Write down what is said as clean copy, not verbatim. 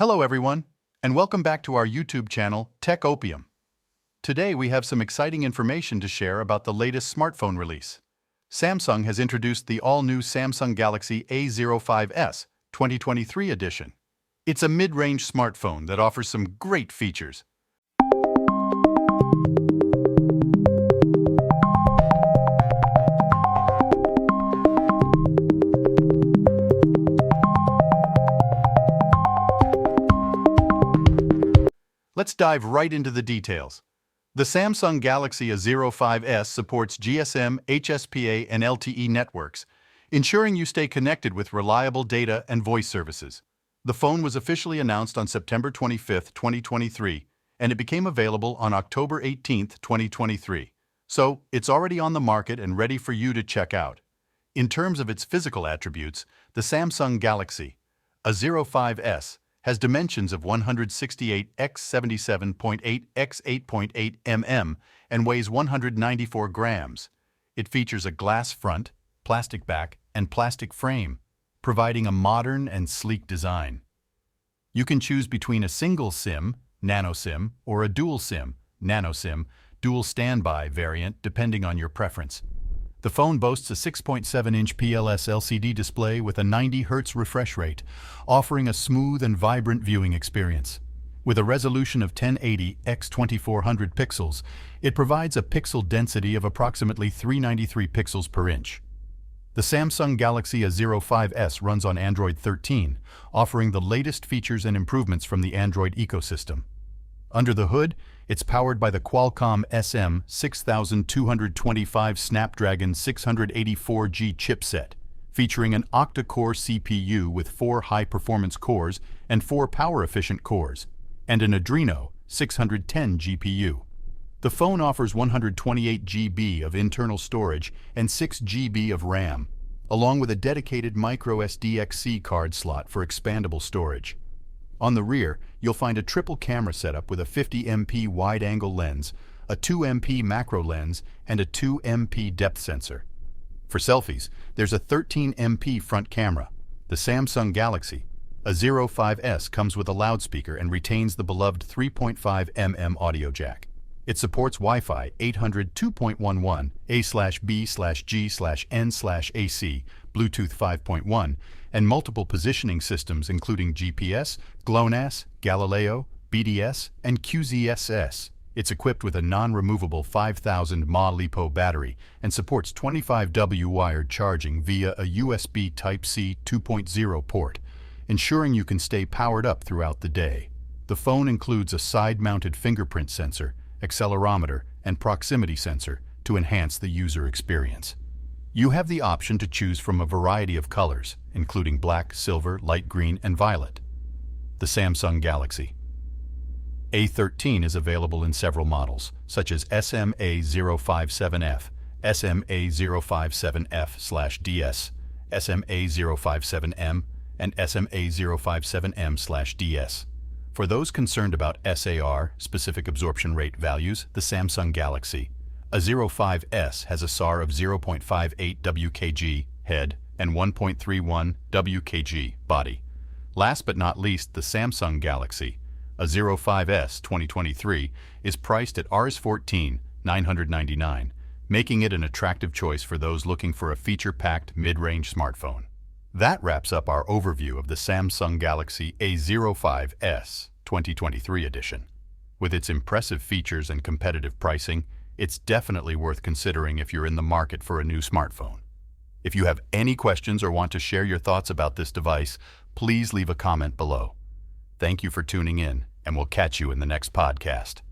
Hello everyone, and welcome back to our YouTube channel, TechOpium. Today we have some exciting information to share about the latest smartphone release. Samsung has introduced the all-new Samsung Galaxy A05s 2023 edition. It's a mid-range smartphone that offers some great features. Let's dive right into the details. The Samsung Galaxy A05s supports GSM, HSPA, and LTE networks, ensuring you stay connected with reliable data and voice services. The phone was officially announced on September 25, 2023, and it became available on October 18, 2023. So, it's already on the market and ready for you to check out. In terms of its physical attributes, the Samsung Galaxy A05s has dimensions of 168 x 77.8 x 8.8 mm and weighs 194 grams. It features a glass front, plastic back, and plastic frame, providing a modern and sleek design. You can choose between a single SIM, nano SIM, or a dual SIM, nano SIM, dual standby variant depending on your preference. The phone boasts a 6.7-inch PLS LCD display with a 90 Hz refresh rate, offering a smooth and vibrant viewing experience. With a resolution of 1080 x 2400 pixels, it provides a pixel density of approximately 393 pixels per inch. The Samsung Galaxy A05s runs on Android 13, offering the latest features and improvements from the Android ecosystem. Under the hood, it's powered by the Qualcomm SM6225 Snapdragon 684G chipset, featuring an octa-core CPU with 4 high-performance cores and 4 power-efficient cores, and an Adreno 610 GPU. The phone offers 128 GB of internal storage and 6 GB of RAM, along with a dedicated microSD card slot for expandable storage. On the rear, you'll find a triple camera setup with a 50MP wide-angle lens, a 2MP macro lens, and a 2MP depth sensor. For selfies, there's a 13MP front camera. The Samsung Galaxy A05s comes with a loudspeaker and retains the beloved 3.5mm audio jack. It supports Wi-Fi 802 2.11, A/B/G/N/AC, Bluetooth 5.1, and multiple positioning systems including GPS, GLONASS, Galileo, BDS, and QZSS. It's equipped with a non-removable 5000 mAh LiPo battery and supports 25W wired charging via a USB Type-C 2.0 port, ensuring you can stay powered up throughout the day. The phone includes a side-mounted fingerprint sensor, accelerometer, and proximity sensor to enhance the user experience. You have the option to choose from a variety of colors, including black, silver, light green, and violet. The Samsung Galaxy A13 is available in several models, such as SMA057F, SMA057F/DS, SMA057M, and SMA057M/DS. For those concerned about SAR, specific absorption rate values, the Samsung Galaxy A05s has a SAR of 0.58 WkG head and 1.31 WkG body. Last but not least, the Samsung Galaxy A05s 2023 is priced at Rs14,999, making it an attractive choice for those looking for a feature-packed mid-range smartphone. That wraps up our overview of the Samsung Galaxy A05s 2023 edition. With its impressive features and competitive pricing, it's definitely worth considering if you're in the market for a new smartphone. If you have any questions or want to share your thoughts about this device, please leave a comment below. Thank you for tuning in, and we'll catch you in the next podcast.